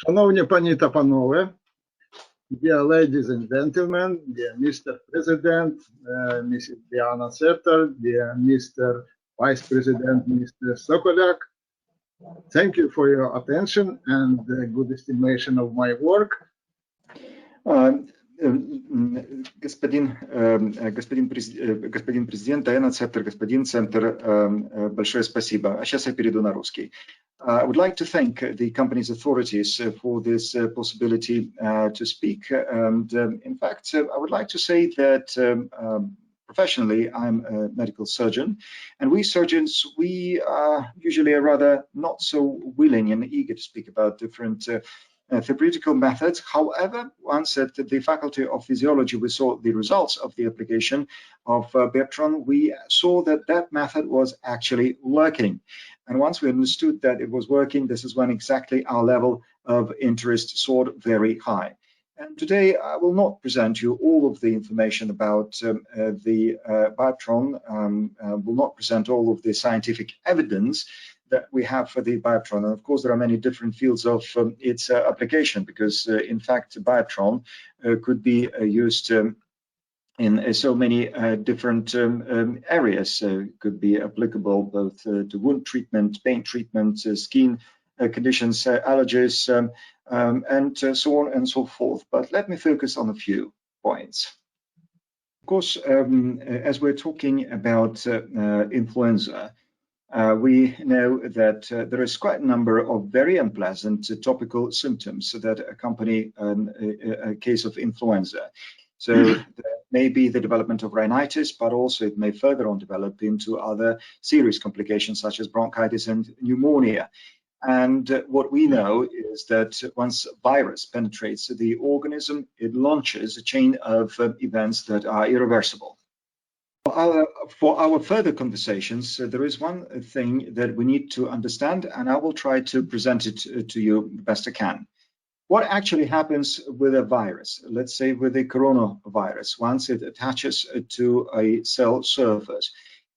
Шановні пані та панове, dear ladies and gentlemen, dear Mr. President, Mrs. Diana Setter, dear Mr. Vice President, Mr. Sokolyak, thank you for your attention and good estimation of my work. Господин президент, Диана Цептер, господин Центр, большое спасибо. А сейчас я перейду на русский. I would like to thank the company's authorities for this possibility to speak. And in fact, I would like to say that professionally, I'm a medical surgeon, and we surgeons, we are usually rather not so willing and eager to speak about different therapeutical methods. However, once at the Faculty of Physiology we saw the results of the application of BIOPTRON, we saw that that method was actually working. And once we understood that it was working, this is when exactly our level of interest soared very high. And today I will not present you all of the information about the BIOPTRON, will not present all of the scientific evidence that we have for the BIOPTRON. And of course, there are many different fields of its application, because in fact, BIOPTRON could be used in so many different areas. It could be applicable both to wound treatment, pain treatment, skin conditions, allergies, and so on and so forth. But let me focus on a few points. Of course, as we're talking about influenza, we know that there is quite a number of very unpleasant topical symptoms that accompany a case of influenza. So there may be the development of rhinitis, but also it may further on develop into other serious complications such as bronchitis and pneumonia. And what we know is that once virus penetrates the organism, it launches a chain of events that are irreversible. For our further conversations, there is one thing that we need to understand, and I will try to present it to you the best I can. What actually happens with a virus, let's say with the coronavirus, once it attaches to a cell surface?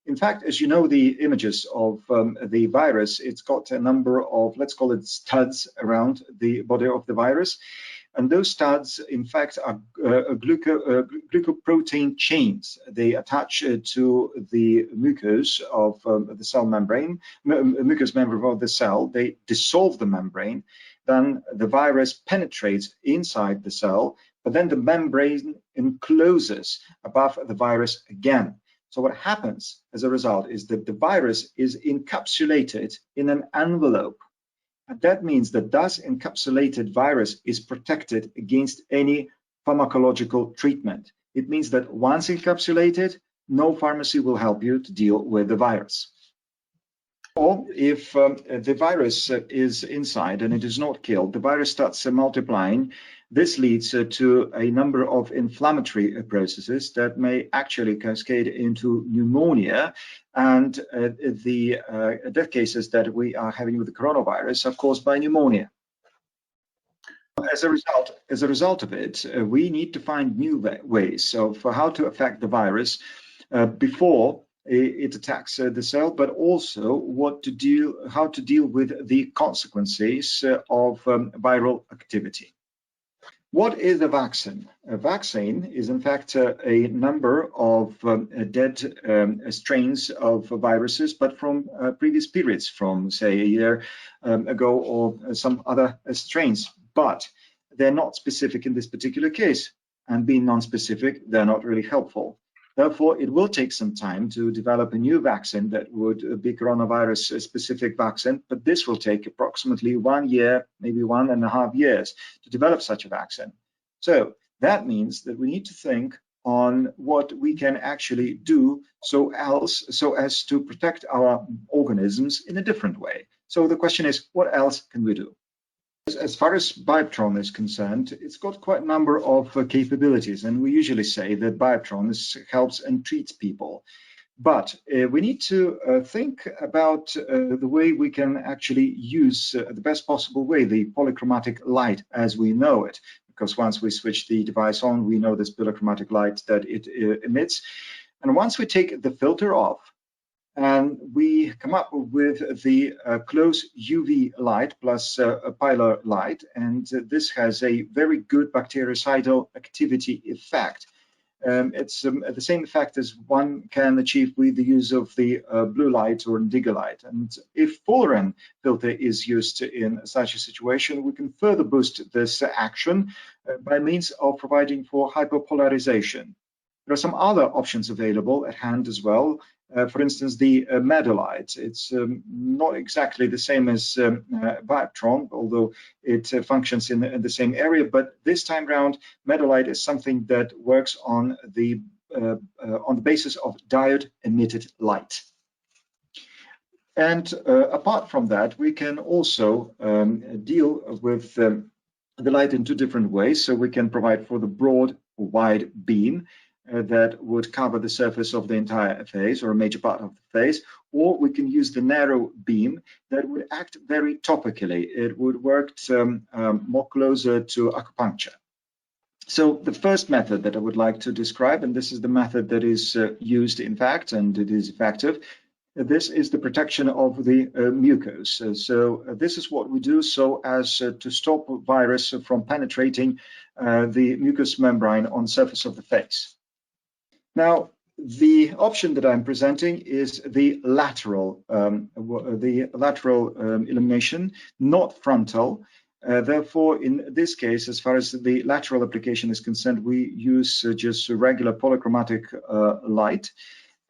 In fact, as you know, the images of the virus, it's got a number of, let's call it studs around the body of the virus. And those studs, in fact, are glycoprotein chains. They attach to the mucus of the cell membrane, mucous membrane of the cell. They dissolve the membrane. Then the virus penetrates inside the cell, but then the membrane encloses above the virus again. So what happens as a result is that the virus is encapsulated in an envelope. And that means that this encapsulated virus is protected against any pharmacological treatment. It means that once encapsulated, no pharmacy will help you to deal with the virus. Or if the virus is inside and it is not killed, the virus starts multiplying. This leads to a number of inflammatory processes that may actually cascade into pneumonia, and the death cases that we are having with the coronavirus are caused by pneumonia. As a result of it, we need to find new ways of how to affect the virus before it attacks the cell, but also how to deal with the consequences of viral activity. What is a vaccine? A vaccine is, in fact, a number of dead strains of viruses, but from previous periods, from, say, a year ago or some other strains. But they're not specific in this particular case. And being non-specific, they're not really helpful. Therefore, it will take some time to develop a new vaccine that would be coronavirus-specific vaccine, but this will take approximately 1 year, maybe 1.5 years to develop such a vaccine. So that means that we need to think on what we can actually do so as to protect our organisms in a different way. So the question is, what else can we do? As far as BIOPTRON is concerned, it's got quite a number of capabilities, and we usually say that BIOPTRON helps and treats people. But we need to think about the way we can actually use the best possible way the polychromatic light as we know it, because once we switch the device on, we know this polychromatic light that it emits. And once we take the filter off, And we come up with the close UV light plus a pilar light, and this has a very good bactericidal activity effect. It's the same effect as one can achieve with the use of the blue light or indigo light. And if fullerene filter is used in such a situation, we can further boost this action by means of providing for hyperpolarization. There are some other options available at hand as well. For instance, the MEDOLite. It's not exactly the same as BIOPTRON, although it functions in the same area. But this time round, MEDOLite is something that works on the basis of diode-emitted light. And apart from that, we can also deal with the light in two different ways. So we can provide for the broad or wide beam that would cover the surface of the entire phase or a major part of the phase, or we can use the narrow beam that would act very topically. It would work more closer to acupuncture. So the first method that I would like to describe, and this is the method that is used in fact, and it is effective, this is the protection of the mucus. So this is what we do so as to stop virus from penetrating the mucous membrane on the surface of the face. Now, the option that I'm presenting is the lateral illumination, not frontal. Therefore, in this case, as far as the lateral application is concerned, we use just a regular polychromatic light.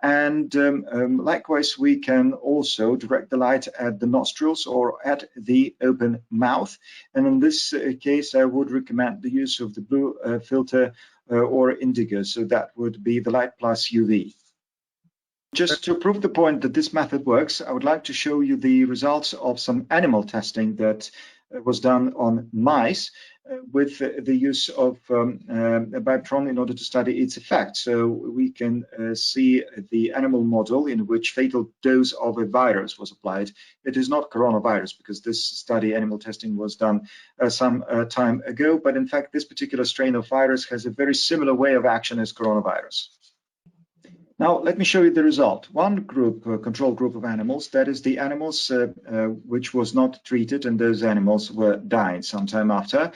And likewise, we can also direct the light at the nostrils or at the open mouth. And in this case, I would recommend the use of the blue filter or indigo. So that would be the light plus UV. Just to prove the point that this method works, I would like to show you the results of some animal testing that was done on mice with the use of BIOPTRON in order to study its effect. So we can see the animal model in which fatal dose of a virus was applied. It is not coronavirus because this study, animal testing, was done some time ago. But in fact, this particular strain of virus has a very similar way of action as coronavirus. Now, let me show you the result. One group, control group of animals, that is the animals which was not treated, and those animals were died sometime after.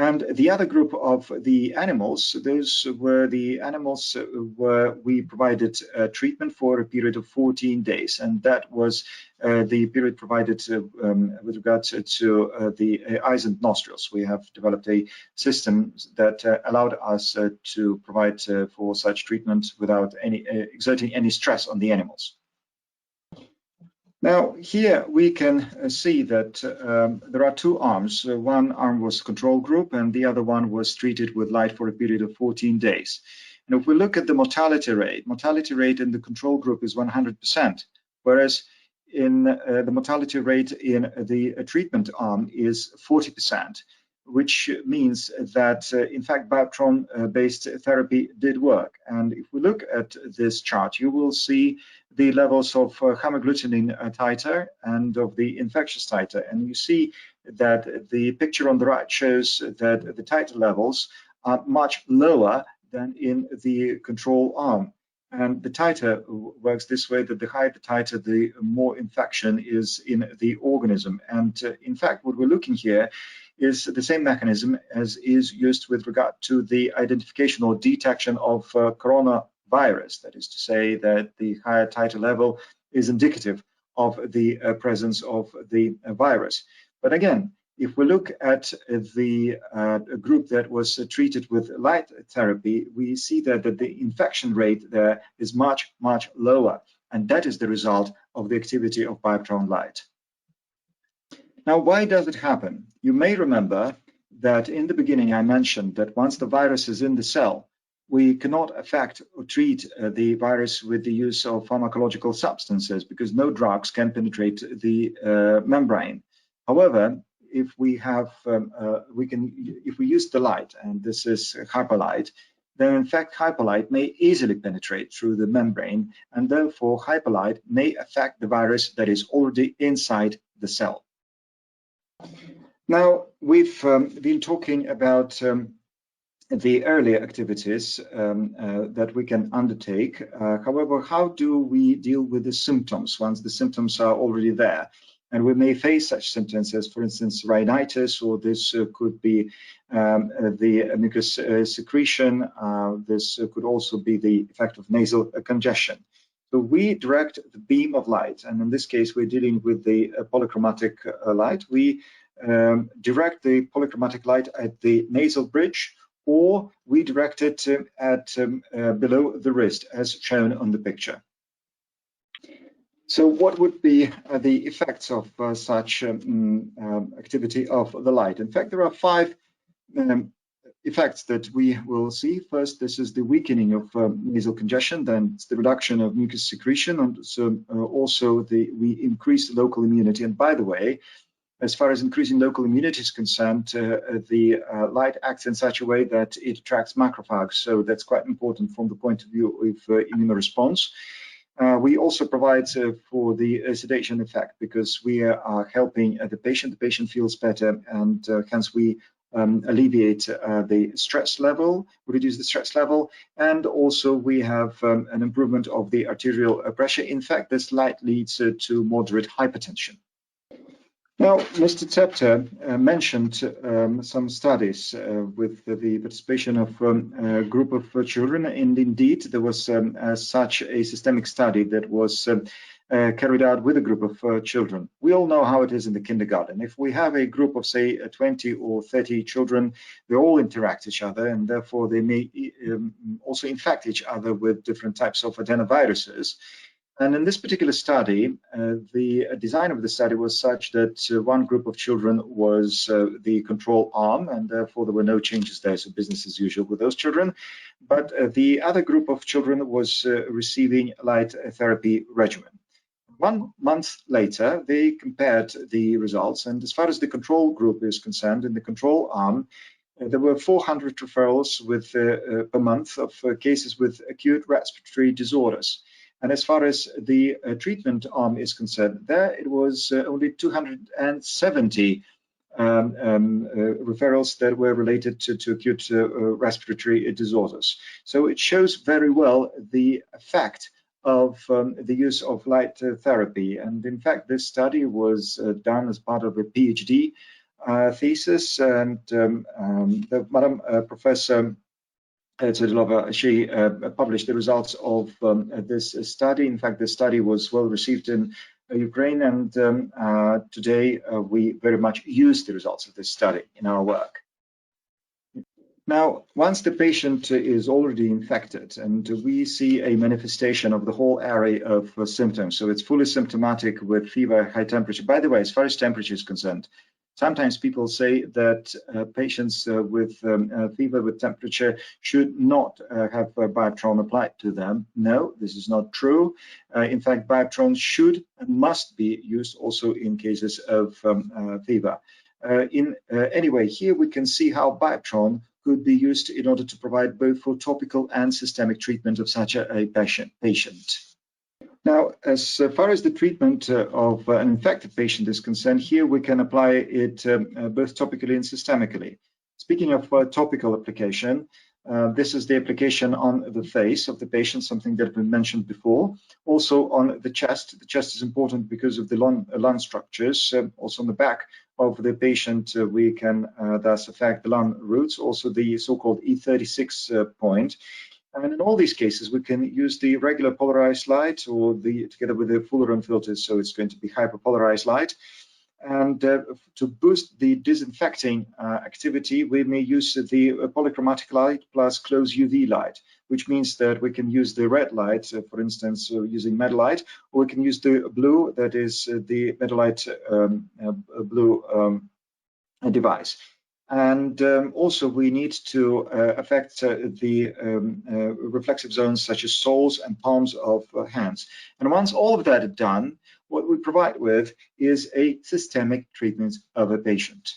And the other group of the animals, those were the animals where we provided treatment for a period of 14 days. And that was the period provided with regards to the eyes and nostrils. We have developed a system that allowed us to provide for such treatment without exerting any stress on the animals. Now, here we can see that there are two arms. One arm was control group and the other one was treated with light for a period of 14 days. And if we look at the mortality rate in the control group is 100%, whereas in the mortality rate in the treatment arm is 40%, which means that, in fact, BIOPTRON-based therapy did work. And if we look at this chart, you will see the levels of hemagglutinin titer and of the infectious titer. And you see that the picture on the right shows that the titer levels are much lower than in the control arm. And the titer works this way, that the higher the titer, the more infection is in the organism. And in fact, what we're looking here is the same mechanism as is used with regard to the identification or detection of coronavirus. That is to say that the higher titer level is indicative of the presence of the virus. But again, if we look at the group that was treated with light therapy, we see that the infection rate there is much, much lower. And that is the result of the activity of BIOPTRON light. Now, why does it happen? You may remember that in the beginning I mentioned that once the virus is in the cell, we cannot affect or treat the virus with the use of pharmacological substances because no drugs can penetrate the membrane. However, if we have, if we use the light, and this is hyperlight, then in fact hyperlight may easily penetrate through the membrane, and therefore hyperlight may affect the virus that is already inside the cell. Now, we've been talking about the earlier activities that we can undertake. However, how do we deal with the symptoms once the symptoms are already there? And we may face such symptoms as, for instance, rhinitis, or this could be the mucus secretion. This could also be the effect of nasal congestion. So we direct the beam of light, and in this case, we're dealing with the polychromatic light. We direct the polychromatic light at the nasal bridge, or we direct it at below the wrist, as shown on the picture. So what would be the effects of such activity of the light? In fact, there are 5 effects that we will see. First, this is the weakening of nasal congestion, then it's the reduction of mucus secretion, and so also we increase local immunity. And by the way, as far as increasing local immunity is concerned, the light acts in such a way that it attracts macrophages, so that's quite important from the point of view of immunoresponse. We also provide for the sedation effect, because we are helping the patient. The patient feels better, and hence we alleviate the stress level, reduce the stress level, and also we have an improvement of the arterial pressure. In fact, this light leads to moderate hypertension. Now, Mr. Tepter mentioned some studies with the participation of a group of children, and indeed there was such a systemic study that was carried out with a group of children. We all know how it is in the kindergarten. If we have a group of, say, 20 or 30 children, they all interact with each other, and therefore they may also infect each other with different types of adenoviruses. And in this particular study, the design of the study was such that one group of children was the control arm, and therefore there were no changes there, so business as usual with those children. But the other group of children was receiving light therapy regimen. 1 month later, they compared the results, and as far as the control group is concerned, in the control arm, there were 400 referrals with, per month of cases with acute respiratory disorders. And as far as the treatment arm is concerned, there it was only 270 referrals that were related to acute respiratory disorders. So it shows very well the effect of the use of light therapy. And in fact, this study was done as part of a PhD thesis, and Madam Professor Tedilova, she published the results of this study. In fact, the study was well received in Ukraine, and today we very much use the results of this study in our work. Now, once the patient is already infected and we see a manifestation of the whole array of symptoms, so it's fully symptomatic with fever, high temperature. By the way, as far as temperature is concerned, sometimes people say that patients with fever with temperature should not have BIOPTRON applied to them. No, this is not true. In fact, BIOPTRON should and must be used also in cases of fever. Anyway, here we can see how BIOPTRON could be used in order to provide both for topical and systemic treatment of such a patient. Now, as far as the treatment of an infected patient is concerned, here we can apply it both topically and systemically. Speaking of topical application, this is the application on the face of the patient, something that we mentioned before. Also on the chest. The chest is important because of the lung structures. Also on the back of the patient, we can thus affect the lung roots, also the so-called E36 point. And in all these cases, we can use the regular polarized light or together with the Fullerene filters, so it's going to be hyperpolarized light. And to boost the disinfecting activity, we may use the polychromatic light plus close UV light, which means that we can use the red light, for instance, using Medlight, or we can use the blue, that is the Medlight blue device. And also we need to affect the reflexive zones such as soles and palms of hands. And once all of that is done, what we provide with is a systemic treatment of a patient.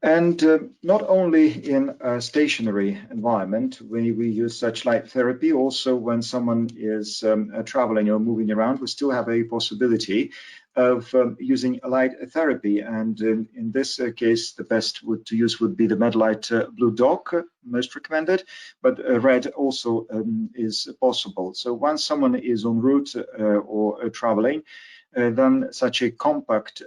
And not only in a stationary environment when we use such light therapy, also when someone is traveling or moving around, we still have a possibility of using light therapy, and in this case, the best to use would be the MedLight Blue Dot, most recommended, but red also is possible. So once someone is en route or traveling, then such a compact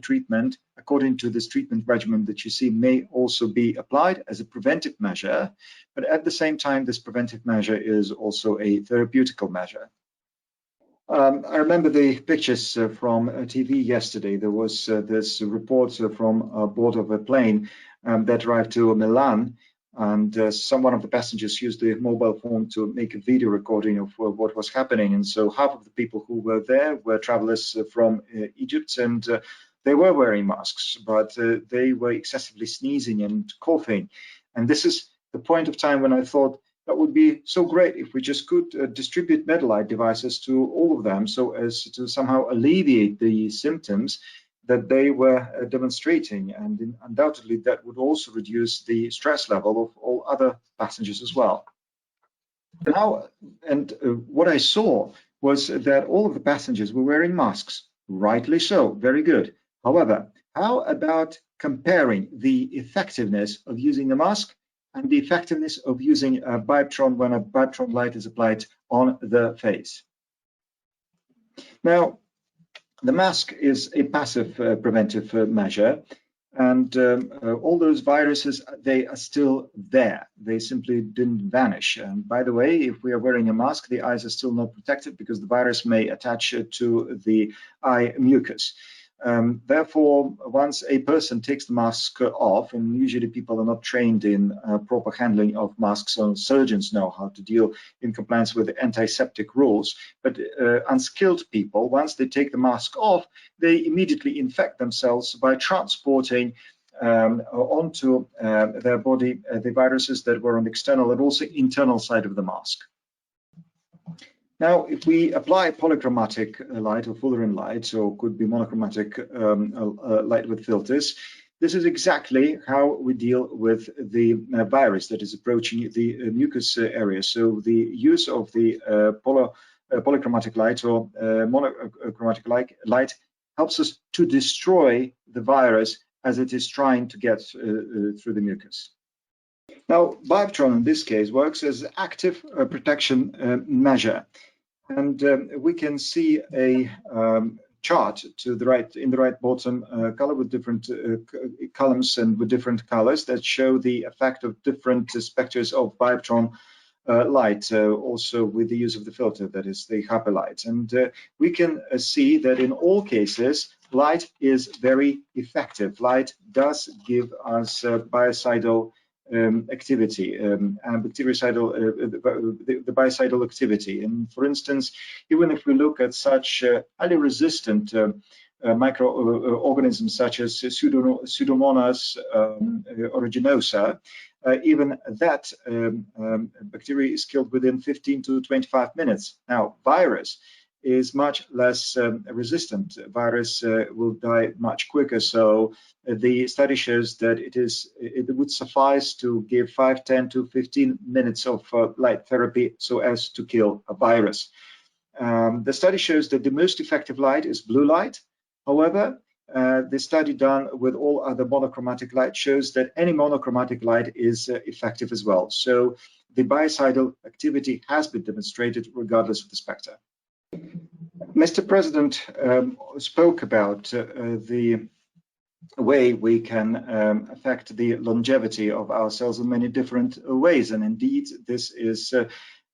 treatment, according to this treatment regimen that you see, may also be applied as a preventive measure, but at the same time, this preventive measure is also a therapeutical measure. I remember the pictures from TV yesterday. There was this report from aboard of a plane that arrived to Milan, and one of the passengers used the mobile phone to make a video recording of what was happening. And so half of the people who were there were travelers from Egypt, and they were wearing masks, but they were excessively sneezing and coughing. And this is the point of time when I thought, that would be so great if we just could distribute MedLight devices to all of them so as to somehow alleviate the symptoms that they were demonstrating. And undoubtedly, that would also reduce the stress level of all other passengers as well. Now, what I saw was that all of the passengers were wearing masks, rightly so, very good. However, how about comparing the effectiveness of using a mask and the effectiveness of using a BIOPTRON when a BIOPTRON light is applied on the face? Now, the mask is a passive preventive measure, and all those viruses, they are still there. They simply didn't vanish. And by the way, if we are wearing a mask, the eyes are still not protected because the virus may attach to the eye mucus. Therefore, once a person takes the mask off, and usually people are not trained in proper handling of masks, so surgeons know how to deal in compliance with the antiseptic rules, but unskilled people, once they take the mask off, they immediately infect themselves by transporting onto their body the viruses that were on the external and also internal side of the mask. Now, if we apply polychromatic light or Fullerene light, or could be monochromatic light with filters, this is exactly how we deal with the virus that is approaching the mucous area. So the use of the polychromatic light or monochromatic light helps us to destroy the virus as it is trying to get through the mucus. Now, BIOPTRON in this case works as an active protection measure. And we can see a chart to the right, in the right bottom color, with different columns and with different colors that show the effect of different specters of BIOPTRON light, also with the use of the filter, that is the HAPA light. And we can see that in all cases, light is very effective. Light does give us biocidal activity and bactericidal, the biocidal activity. And for instance, even if we look at such highly resistant microorganisms such as Pseudomonas aeruginosa, even that bacteria is killed within 15 to 25 minutes. Now, virus is much less resistant. Virus will die much quicker. So the study shows that it would suffice to give 5, 10 to 15 minutes of light therapy so as to kill a virus. The study shows that the most effective light is blue light. However, the study done with all other monochromatic light shows that any monochromatic light is effective as well. So the biocidal activity has been demonstrated regardless of the specter. Mr. President spoke about the way we can affect the longevity of our cells in many different ways, and indeed this is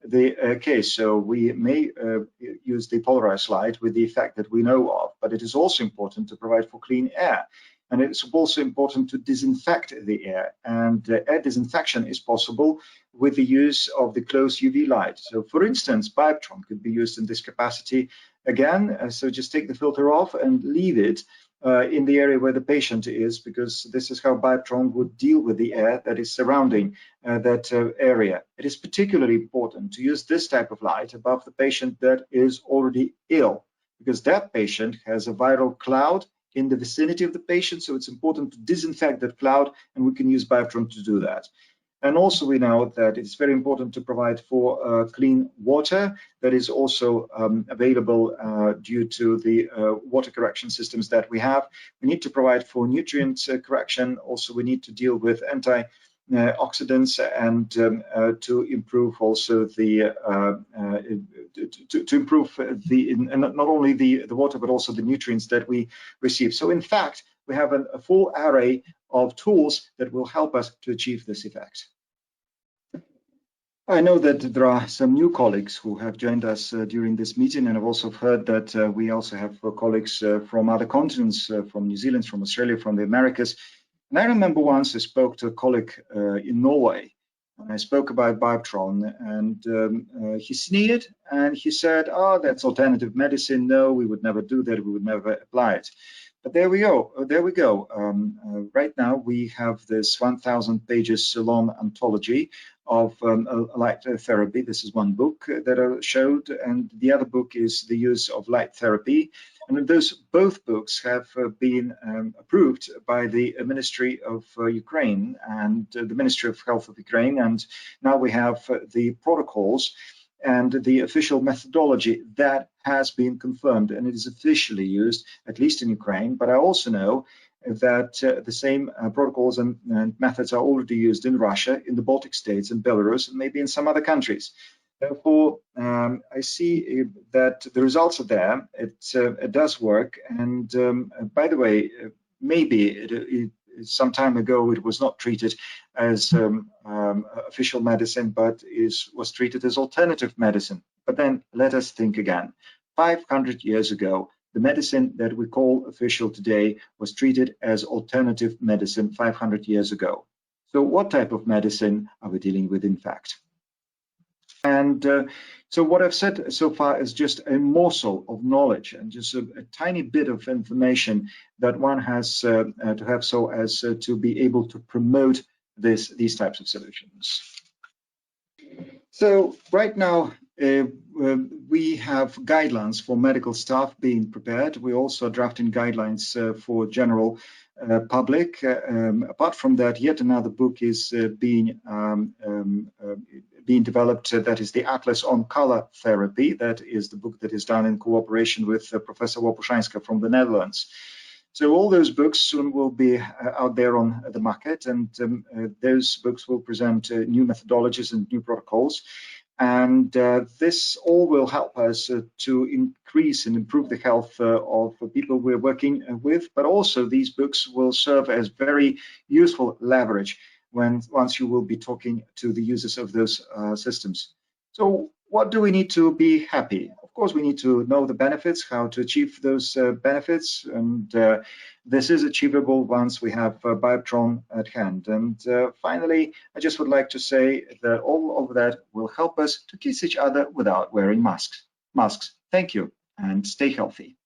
the case. So we may use the polarized light with the effect that we know of, but it is also important to provide for clean air. And it's also important to disinfect the air, and air disinfection is possible with the use of the close UV light. So for instance, BIOPTRON could be used in this capacity again. So just take the filter off and leave it in the area where the patient is, because this is how BIOPTRON would deal with the air that is surrounding that area. It is particularly important to use this type of light above the patient that is already ill, because that patient has a viral cloud in the vicinity of the patient, so it's important to disinfect that cloud, and we can use BIOPTRON to do that. And also we know that it's very important to provide for clean water that is also available due to the water correction systems that we have. We need to provide for nutrient correction. Also, we need to deal with antioxidants and to improve also the to improve the not only the water but also the nutrients that we receive. So in fact, we have a full array of tools that will help us to achieve this effect. I know that there are some new colleagues who have joined us during this meeting, and I've also heard that we also have colleagues from other continents, from New Zealand, from Australia, from the Americas. And I remember once I spoke to a colleague in Norway, and I spoke about BIOPTRON, and he sneered and he said, "Oh, that's alternative medicine. No, we would never do that. We would never apply it." But there we go. There we go. Right now we have this 1,000 pages long anthology of light therapy. This is one book that I showed, and the other book is the use of light therapy. And both books have been approved by the Ministry of Ukraine and the Ministry of Health of Ukraine. And now we have the protocols and the official methodology that has been confirmed, and it is officially used, at least in Ukraine. But I also know that the same protocols and methods are already used in Russia, in the Baltic states, in Belarus, and maybe in some other countries. Therefore, I see that the results are there. It does work. And by the way, maybe some time ago it was not treated as official medicine, but was treated as alternative medicine. But then let us think again. 500 years ago, the medicine that we call official today was treated as alternative medicine 500 years ago. So what type of medicine are we dealing with, in fact? And so what I've said so far is just a morsel of knowledge and just a tiny bit of information that one has to have so as to be able to promote these types of solutions. So right now, we have guidelines for medical staff being prepared. We're also drafting guidelines for general public. Apart from that, yet another book is being developed. That is the Atlas on Color Therapy. That is the book that is done in cooperation with Professor Łopuszańska from the Netherlands. So all those books soon will be out there on the market, and those books will present new methodologies and new protocols. And this all will help us to increase and improve the health of people we're working with, but also these books will serve as very useful leverage once you will be talking to the users of those systems. So what do we need to be happy? Of course, we need to know the benefits, how to achieve those benefits, and this is achievable once we have BIOPTRON at hand. And finally, I just would like to say that all of that will help us to kiss each other without wearing masks. Thank you, and stay healthy.